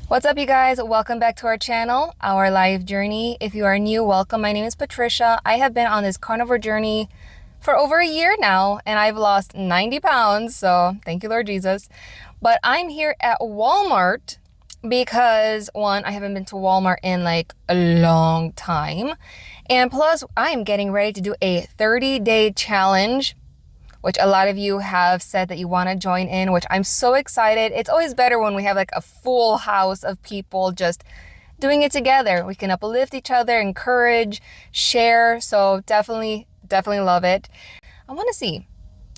What's up, you guys? Welcome back to our channel, Our Life Journey. If you are new, welcome. My name is Patricia. I have been on this carnivore journey for over a year now, and I've lost 90 pounds, so thank you, Lord Jesus. But I'm here at Walmart because, one, I haven't been to Walmart in like a long time, and plus, I am getting ready to do a 30-day challenge, which a lot of you have said that you want to join in, which I'm so excited. It's always better when we have like a full house of people just doing it together. We can uplift each other, encourage, share. So definitely love it. I want to see,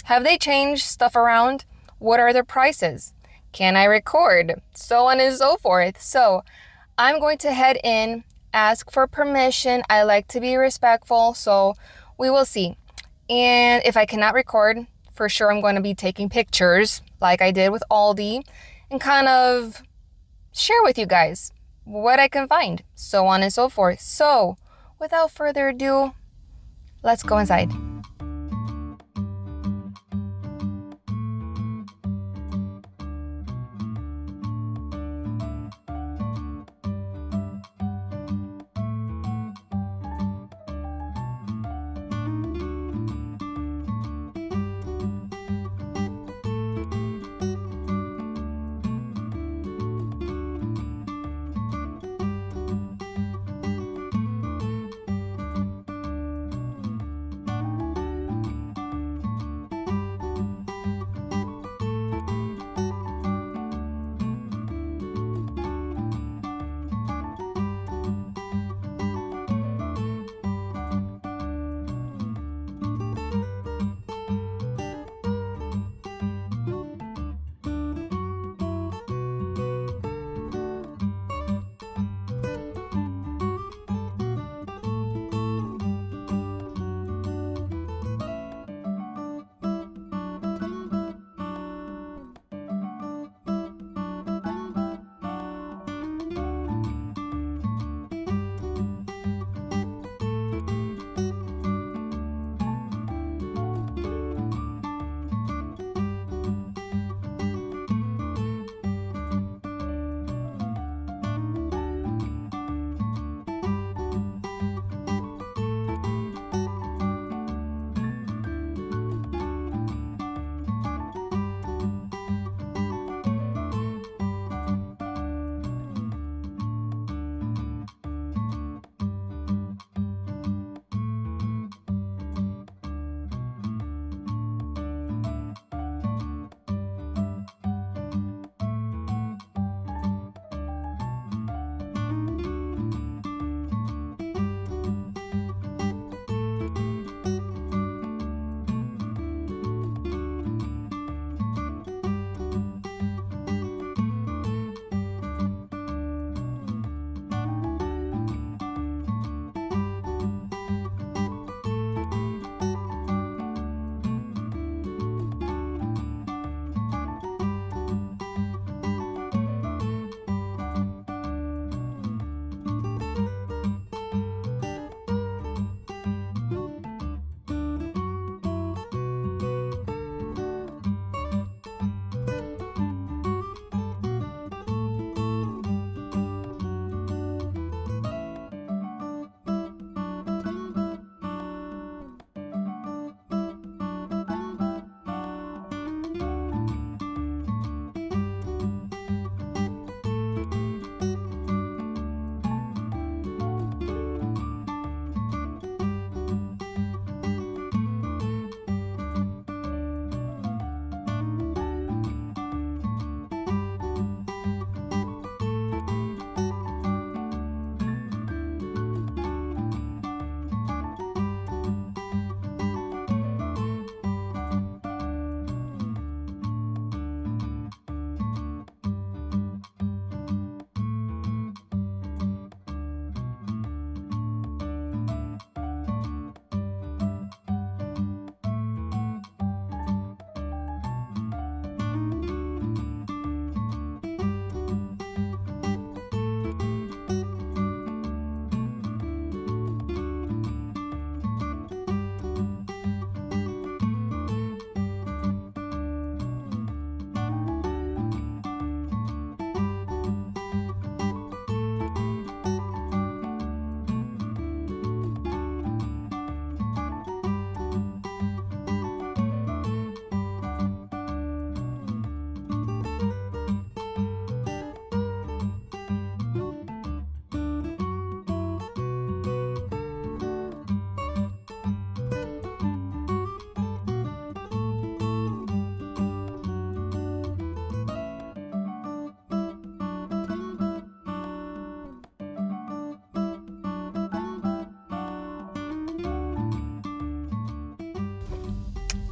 have they changed stuff around? What are their prices? Can I record? So on and so forth. So I'm going to head in, ask for permission. I like to be respectful, so we will see. And if I cannot record, for sure I'm going to be taking pictures like I did with Aldi and kind of share with you guys what I can find, so on and so forth. So without further ado, let's go inside.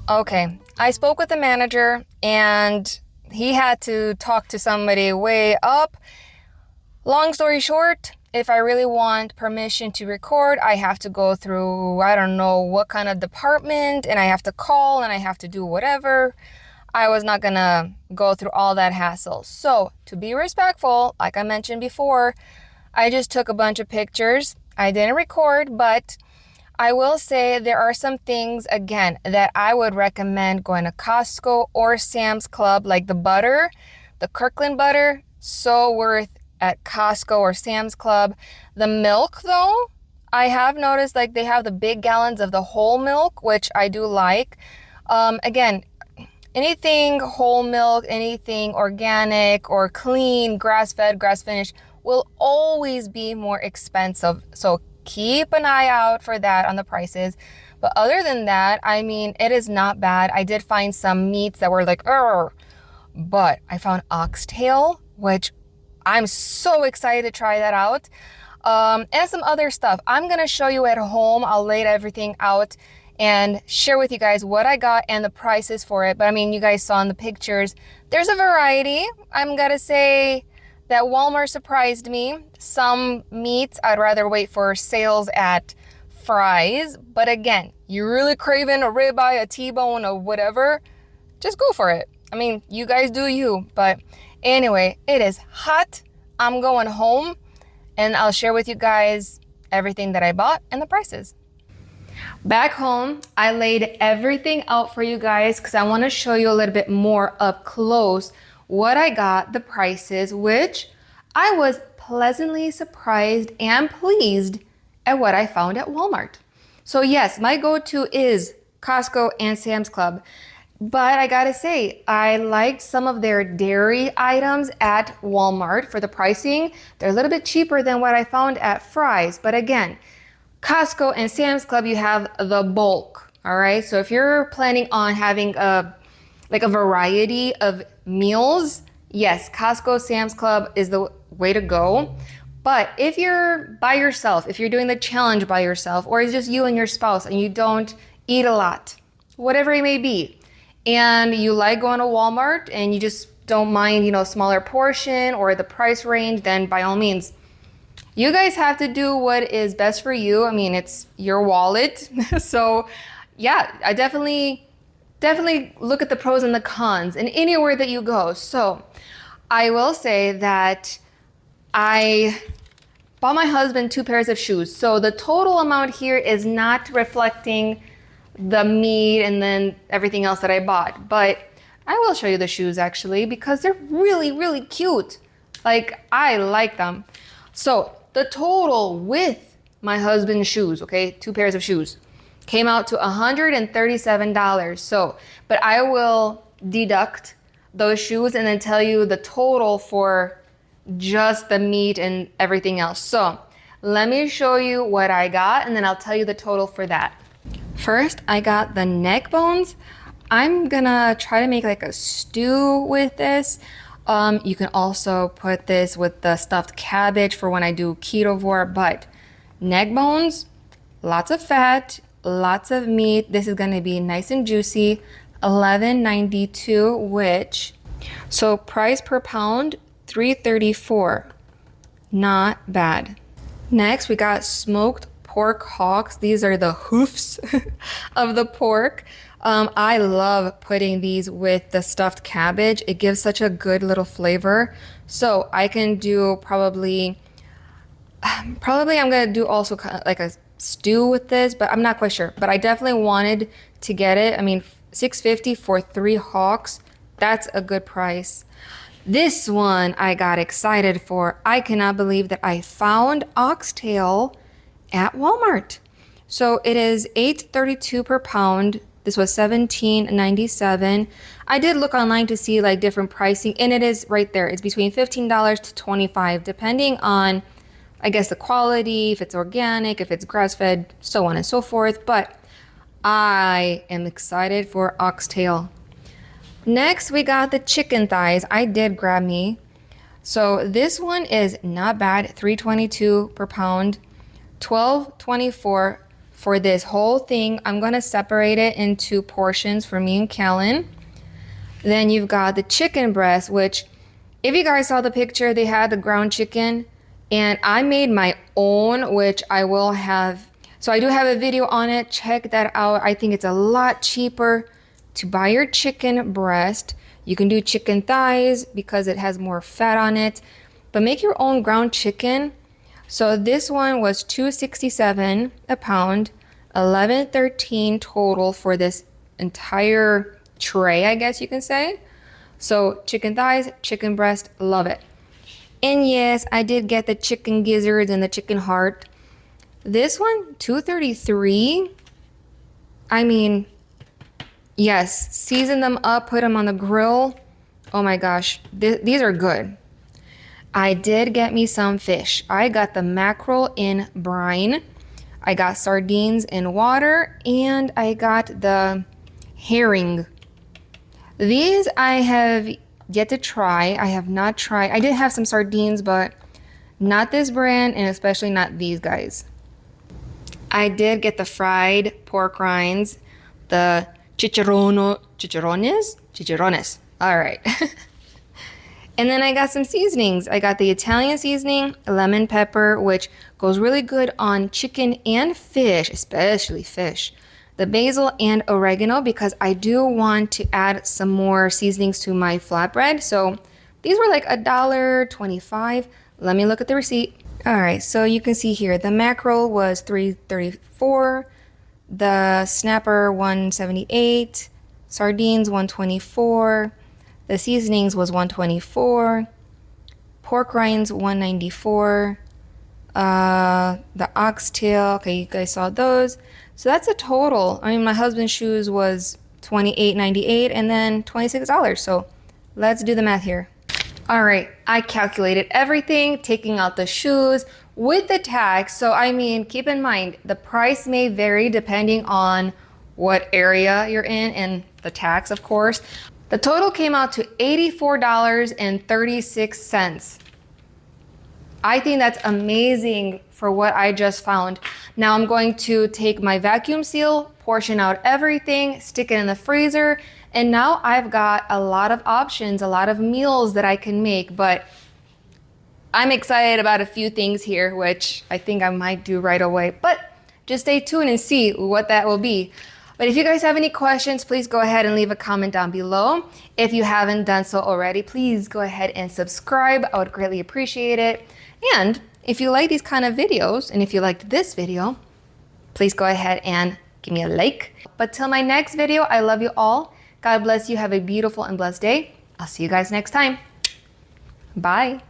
Okay, I spoke with the manager and he had to talk to somebody way up. Long story short, if I really want permission to record, I have to go through, I don't know what kind of department, and I have to call and I have to do whatever. I was not gonna go through all that hassle. So, to be respectful, like I mentioned before, I just took a bunch of pictures. I didn't record, but I will say there are some things, again, that I would recommend going to Costco or Sam's Club, like the butter, the Kirkland butter, so worth at Costco or Sam's Club. The milk, though, I have noticed like they have the big gallons of the whole milk, which I do like. Again, anything whole milk, anything organic or clean, grass-fed, grass-finished will always be more expensive. So keep an eye out for that on the prices. But other than that, I mean, it is not bad. I did find some meats that were like, but I found oxtail, which I'm so excited to try that out. And some other stuff. I'm gonna show you at home. I'll lay everything out and share with you guys what I got and the prices for it. But I mean, you guys saw in the pictures, there's a variety. I'm gonna say that Walmart surprised me. Some meats, I'd rather wait for sales at Fry's. But again, you're really craving a ribeye, a T-bone, or whatever, just go for it. I mean, you guys do you. But anyway, it is hot. I'm going home and I'll share with you guys everything that I bought and the prices. Back home, I laid everything out for you guys because I want to show you a little bit more up close what I got, the prices, which I was pleasantly surprised and pleased at what I found at Walmart. So yes, my go-to is Costco and Sam's Club. But I gotta say, I liked some of their dairy items at Walmart for the pricing. They're a little bit cheaper than what I found at Fry's. But again, Costco and Sam's Club, you have the bulk, all right? So if you're planning on having a variety of meals, yes, Costco, Sam's Club is the way to go. But if you're by yourself, if you're doing the challenge by yourself, or it's just you and your spouse and you don't eat a lot, whatever it may be, and you like going to Walmart and you just don't mind, smaller portion or the price range, then by all means, you guys have to do what is best for you. I mean, it's your wallet. So yeah, I definitely look at the pros and the cons in anywhere that you go. So I will say that I bought my husband 2 pairs of shoes. So the total amount here is not reflecting the meat and then everything else that I bought. But I will show you the shoes actually because they're really, really cute. Like, I like them. So the total with my husband's shoes, okay, 2 pairs of shoes, came out to $137. So, but I will deduct those shoes and then tell you the total for just the meat and everything else. So let me show you what I got and then I'll tell you the total for that. First, I got the neck bones. I'm gonna try to make like a stew with this. You can also put this with the stuffed cabbage for when I do ketovore, but neck bones, lots of fat, lots of meat. This is gonna be nice and juicy. $11.92, which, so price per pound, $3.34. Not bad. Next, we got smoked pork hocks. These are the hoofs of the pork. I love putting these with the stuffed cabbage. It gives such a good little flavor. So I can do probably I'm gonna do also kind of like a stew with this, but I'm not quite sure. But I definitely wanted to get it. I mean, $6.50 for 3 hocks. That's a good price. This one I got excited for. I cannot believe that I found oxtail at Walmart. So it is $8.32 per pound. This was $17.97. I did look online to see like different pricing, and it is right there. It's between $15 to $25, depending on, I guess, the quality, if it's organic, if it's grass-fed, so on and so forth. But I am excited for oxtail. Next, we got the chicken thighs. I did grab me. So this one is not bad, $3.22 per pound, $12.24 for this whole thing. I'm gonna separate it into portions for me and Callan. Then you've got the chicken breast, which if you guys saw the picture, they had the ground chicken and I made my own, which I will have. So I do have a video on it. Check that out. I think it's a lot cheaper to buy your chicken breast. You can do chicken thighs because it has more fat on it, but make your own ground chicken. So this one was $2.67 a pound, $11.13 total for this entire tray, I guess you can say. So chicken thighs, chicken breast, love it. And yes, I did get the chicken gizzards and the chicken heart. This one, $2.33. I mean, yes, season them up, put them on the grill. Oh my gosh, these are good. I did get me some fish. I got the mackerel in brine. I got sardines in water, and I got the herring. These I have yet to try. I have not tried. I did have some sardines, but not this brand, and especially not these guys. I did get the fried pork rinds, the chicharrones. All right. And then I got some seasonings. I got the Italian seasoning, lemon pepper, which goes really good on chicken and fish, especially fish. The basil and oregano, because I do want to add some more seasonings to my flatbread. So these were like $1.25. Let me look at the receipt. All right, so you can see here, the mackerel was $3.34, the snapper $1.78, sardines $1.24, the seasonings was $1.24, pork rinds $1.94, the oxtail, okay, you guys saw those. So that's a total. I mean, my husband's shoes was $28.98 and then $26. So let's do the math here. All right, I calculated everything, taking out the shoes with the tax. So I mean, keep in mind, the price may vary depending on what area you're in and the tax, of course. The total came out to $84.36. I think that's amazing for what I just found. Now I'm going to take my vacuum seal, portion out everything, stick it in the freezer, and now I've got a lot of options, a lot of meals that I can make, but I'm excited about a few things here, which I think I might do right away, but just stay tuned and see what that will be. But if you guys have any questions, please go ahead and leave a comment down below. If you haven't done so already, please go ahead and subscribe. I would greatly appreciate it. And if you like these kind of videos, and if you liked this video, please go ahead and give me a like. But till my next video, I love you all. God bless you. Have a beautiful and blessed day. I'll see you guys next time. Bye.